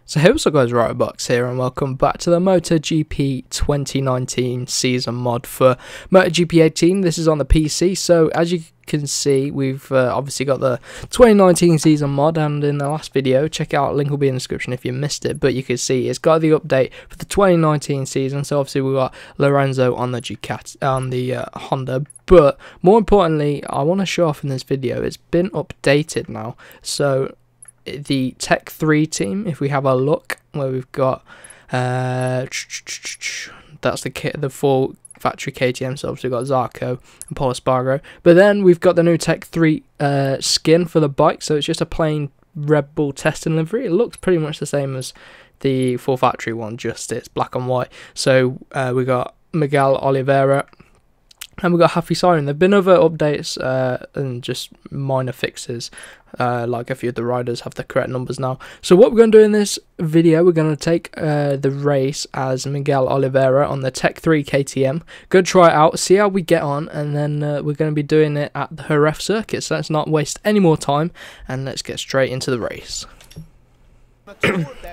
So hey, what's up guys, Box here and welcome back to the MotoGP 2019 season mod for MotoGP 18. This is on the PC, so as you can see we've obviously got the 2019 season mod, and in the last video, check out, link will be in the description if you missed it, but you can see it's got the update for the 2019 season. So obviously we've got Lorenzo on the Ducati, on the Honda, but more importantly I want to show off in this video, it's been updated now. So the Tech 3 team, if we have a look, where we've got that's the full factory KTM, so obviously we've got Zarco and Paul Espargaro, but then we've got the new Tech 3 skin for the bike, so it's just a plain Red Bull testing livery. It looks pretty much the same as the full factory one, just it's black and white. So we got Miguel Oliveira and we've got Happy Siren. There have been other updates and just minor fixes, like a few of the riders have the correct numbers now. So what we're going to do in this video, we're going to take the race as Miguel Oliveira on the Tech 3 KTM. Go try it out, see how we get on, and then we're going to be doing it at the Jerez circuit. So let's not waste any more time and let's get straight into the race.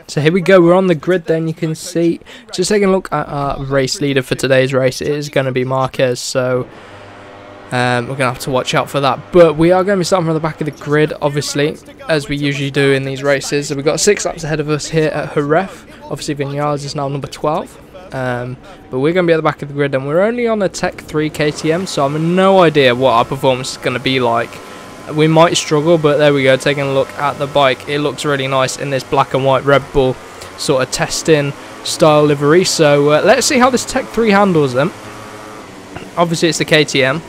So here we go, we're on the grid then. You can see, just taking a look at our race leader for today's race, it is going to be Marquez, so we're going to have to watch out for that. But we are going to be starting from the back of the grid, obviously, as we usually do in these races. So we've got 6 laps ahead of us here at Jerez. Obviously Vinales is now number 12, but we're going to be at the back of the grid, and we're only on a Tech 3 KTM, so I have no idea what our performance is going to be like. We might struggle, but there we go, taking a look at the bike, it looks really nice in this black and white Red Bull sort of testing style livery. So let's see how this Tech 3 handles them. Obviously it's the KTM,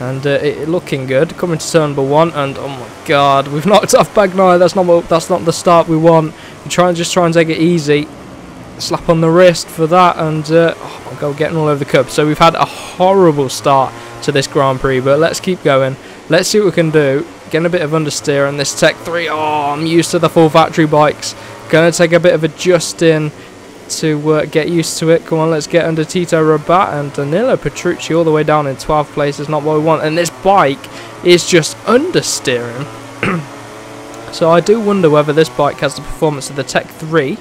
and it looking good. Coming to turn number 1, and oh my god, we've knocked off Bagnaia. That's not the start we want. We try and take it easy. Slap on the wrist for that, and oh my god, getting all over the curb. So we've had a horrible start to this Grand Prix, but let's keep going. Let's see what we can do. Getting a bit of understeer on this Tech 3. Oh, I'm used to the full factory bikes. Going to take a bit of adjusting to get used to it. Come on, let's get under Tito Rabat and Danilo Petrucci all the way down in 12th place. Is not what we want. And this bike is just understeering. So I do wonder whether this bike has the performance of the Tech 3,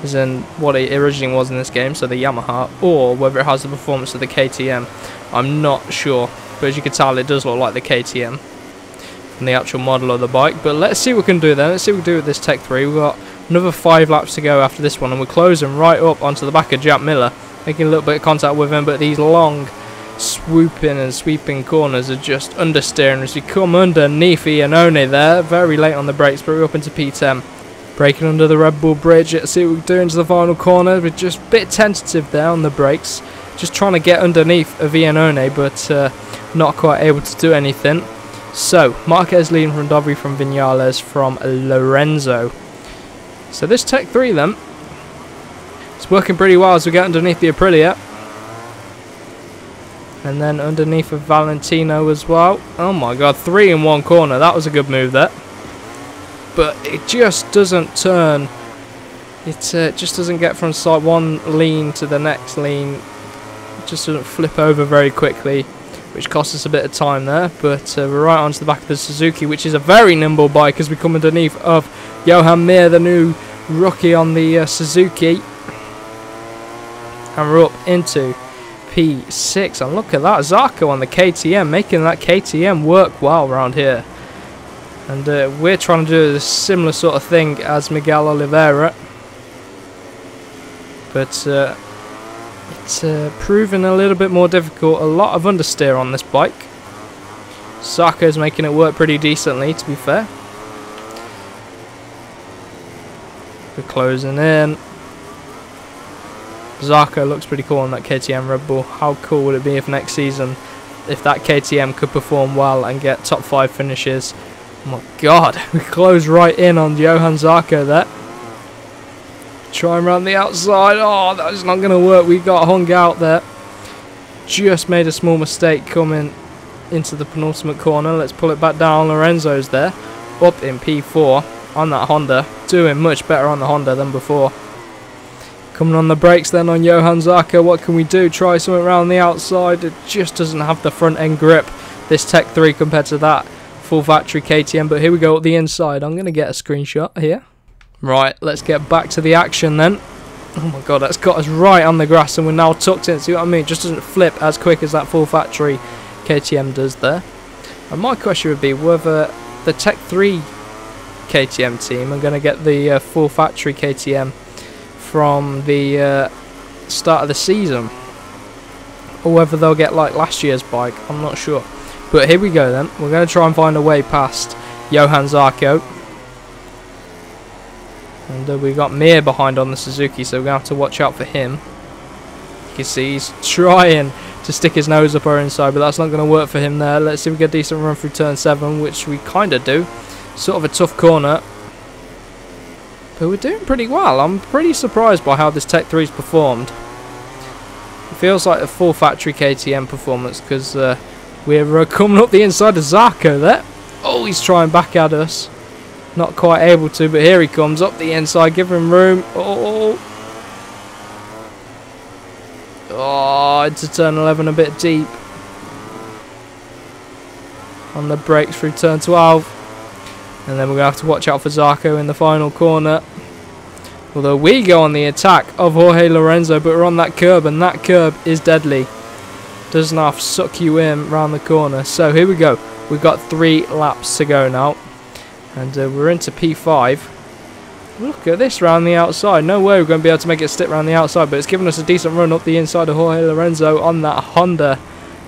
as in what it originally was in this game, so the Yamaha, or whether it has the performance of the KTM. I'm not sure. But as you can tell, it does look like the KTM and the actual model of the bike. But let's see what we can do then. Let's see what we can do with this Tech 3. We've got another 5 laps to go after this one, and we're closing right up onto the back of Jack Miller, making a little bit of contact with him, but these long swooping and sweeping corners are just understeering as we come underneath Iannone there. Very late on the brakes, but we're up into P10. Braking under the Red Bull bridge. Let's see what we do into the final corner. We're just a bit tentative there on the brakes. Just trying to get underneath of Iannone, but not quite able to do anything. So Marquez leading from Dobry, from Vinales, from Lorenzo. So this Tech 3 then, it's working pretty well as we get underneath the Aprilia. And then underneath of Valentino as well. Oh my god, 3 in 1 corner. That was a good move there. But it just doesn't turn. It just doesn't get from side one lean to the next lean. It just doesn't flip over very quickly, which costs us a bit of time there. But we're right onto the back of the Suzuki, which is a very nimble bike as we come underneath of Johan Mir, the new rookie on the Suzuki. And we're up into P6. And look at that, Zarco on the KTM, making that KTM work well around here. And we're trying to do a similar sort of thing as Miguel Oliveira. But it's proving a little bit more difficult. A lot of understeer on this bike. Zarco's making it work pretty decently, to be fair. We're closing in. Zarco looks pretty cool on that KTM Red Bull. How cool would it be if next season, if that KTM could perform well and get top 5 finishes? Oh my god, we close right in on Johan Zarco there. Try and run the outside. Oh, that's not going to work. We got hung out there. Just made a small mistake coming into the penultimate corner. Let's pull it back down. Lorenzo's there. Up in P4 on that Honda. Doing much better on the Honda than before. Coming on the brakes then on Johan Zarco. What can we do? Try something around the outside. It just doesn't have the front end grip, this Tech 3, compared to that full factory KTM. But here we go at the inside. I'm going to get a screenshot here. Right, let's get back to the action then. Oh my god, that's got us right on the grass and we're now tucked in. See what I mean? It just doesn't flip as quick as that full factory KTM does there. And my question would be whether the Tech 3 KTM team are going to get the full factory KTM from the start of the season, or whether they'll get like last year's bike. I'm not sure. But here we go then. We're going to try and find a way past Johan Zarco. And we got Mir behind on the Suzuki, so we're going to have to watch out for him. You can see he's trying to stick his nose up our inside, but that's not going to work for him there. Let's see if we get a decent run through turn 7, which we kind of do. Sort of a tough corner. But we're doing pretty well. I'm pretty surprised by how this Tech 3's performed. It feels like a full factory KTM performance, because we're coming up the inside of Zarco there. Oh, he's trying back at us. Not quite able to, but here he comes up the inside. Give him room. Oh, into turn 11 a bit deep. On the brakes through turn 12. And then we're going to have to watch out for Zarco in the final corner. Although we go on the attack of Jorge Lorenzo, but we're on that curb, and that curb is deadly. Doesn't half suck you in round the corner. So here we go. We've got 3 laps to go now. And we're into P5. Look at this round the outside. No way we're going to be able to make it stick round the outside, but it's given us a decent run up the inside of Jorge Lorenzo on that Honda.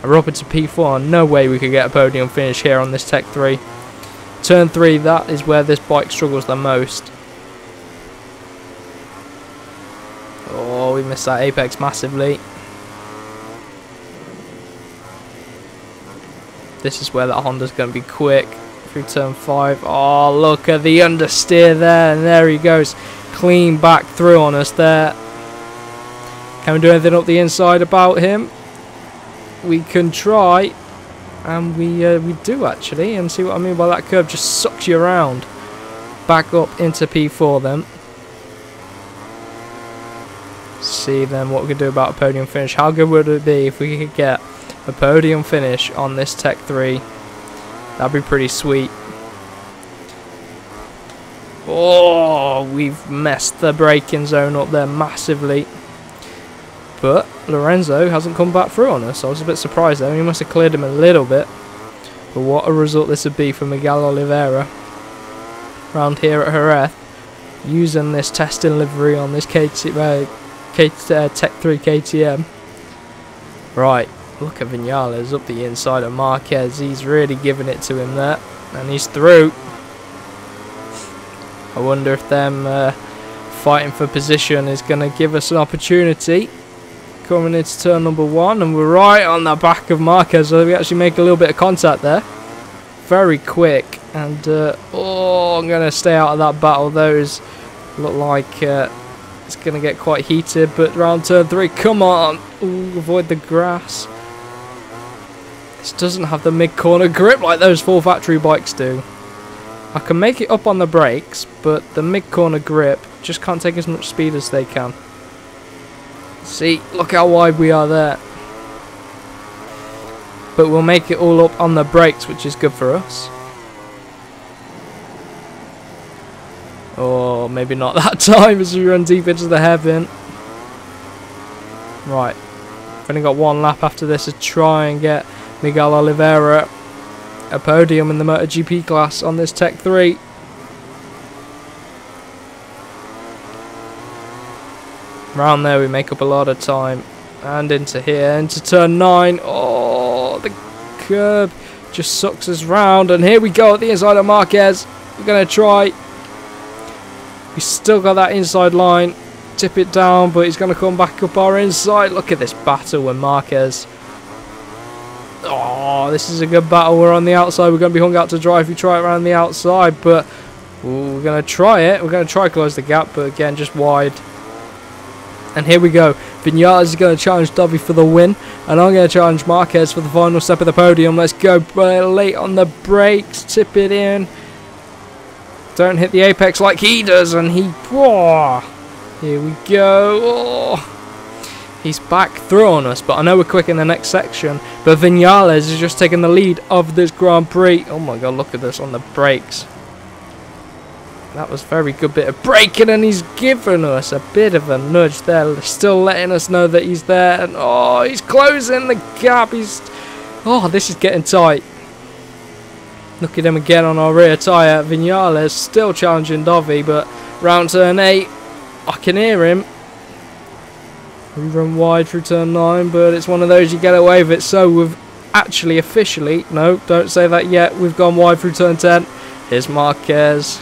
And we're up into P4. No way we could get a podium finish here on this Tech 3. Turn 3, that is where this bike struggles the most. Oh, we missed that apex massively. This is where that Honda's going to be quick. Through turn 5. Oh, look at the understeer there, and there he goes, clean back through on us there. Can we do anything up the inside about him? We can try, and we do actually. And see what I mean by that curve just sucks you around. Back up into P4 then. See then what we can do about a podium finish. How good would it be if we could get a podium finish on this Tech 3? That'd be pretty sweet. Oh, we've messed the braking zone up there massively. But Lorenzo hasn't come back through on us. I was a bit surprised there. He must have cleared him a little bit. But what a result this would be for Miguel Oliveira. Around here at Jerez. Using this testing livery on this Tech 3 KTM. Right. Look at Vinales up the inside of Marquez. He's really giving it to him there. And he's through. I wonder if them fighting for position is going to give us an opportunity. Coming into turn number 1. And we're right on the back of Marquez. So we actually make a little bit of contact there. Very quick. And, oh, I'm going to stay out of that battle. Those look like it's going to get quite heated. But round turn 3, come on. Ooh, avoid the grass. This doesn't have the mid-corner grip like those full factory bikes do. I can make it up on the brakes, but the mid-corner grip just can't take as much speed as they can. See, look how wide we are there. But we'll make it all up on the brakes, which is good for us. Or maybe not that time as we run deep into the hairpin. Right. We've only got 1 lap after this to try and get Miguel Oliveira a podium in the MotoGP class on this Tech 3. Round there we make up a lot of time. And into here, into turn 9. Oh, the curb just sucks us round. And here we go at the inside of Marquez. We're going to try. We still got that inside line. Tip it down, but he's going to come back up our inside. Look at this battle with Marquez. Oh, this is a good battle. We're on the outside. We're going to be hung out to dry if we try it around the outside. But we're going to try it. We're going to try to close the gap, but again, just wide. And here we go. Vinales is going to challenge Dobby for the win. And I'm going to challenge Marquez for the final step of the podium. Let's go. Late on the brakes. Tip it in. Don't hit the apex like he does. And he... Oh, here we go. Oh. He's back through on us, but I know we're quick in the next section. But Vinales is just taking the lead of this Grand Prix. Oh my god, look at this on the brakes. That was a very good bit of braking, and he's given us a bit of a nudge there, still letting us know that he's there. And oh, he's closing the gap. Oh, this is getting tight. Look at him again on our rear tyre. Vinales still challenging Dovi, but round turn 8, I can hear him. We run wide through turn 9, but it's one of those you get away with it. So we've actually officially, no, don't say that yet, we've gone wide through turn 10. Here's Marquez.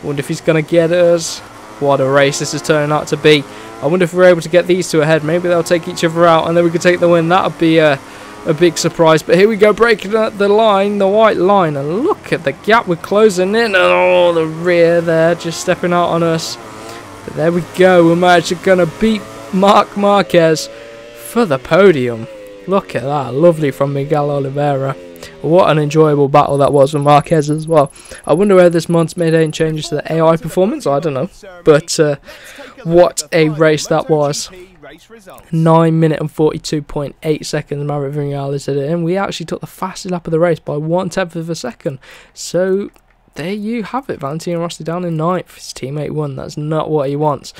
Wonder if he's going to get us. What a race this is turning out to be. I wonder if we're able to get these two ahead. Maybe they'll take each other out and then we could take the win. That would be a big surprise. But here we go, breaking up the line, the white line. And look at the gap we're closing in. Oh, the rear there just stepping out on us. But there we go. We're actually going to beat Marc Marquez for the podium. Look at that. Lovely from Miguel Oliveira. What an enjoyable battle that was with Marquez as well. I wonder whether this month's made any changes to the AI performance. I don't know. But what a race that was. 9 minute and 42.8 seconds Maverick Vinales did it. And we actually took the fastest lap of the race by 1/10 of a second. So there you have it. Valentino Rossi down in 9th. His teammate won. That's not what he wants.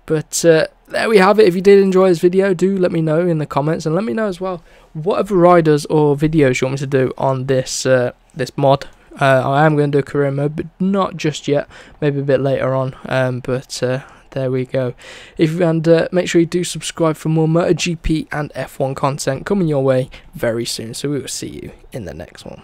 But there we have it. If you did enjoy this video, do let me know in the comments, and let me know as well what other riders or videos you want me to do on this this mod. I am going to do a career mode, but not just yet. Maybe a bit later on. But there we go. And make sure you do subscribe for more MotoGP and F1 content coming your way very soon. So we will see you in the next one.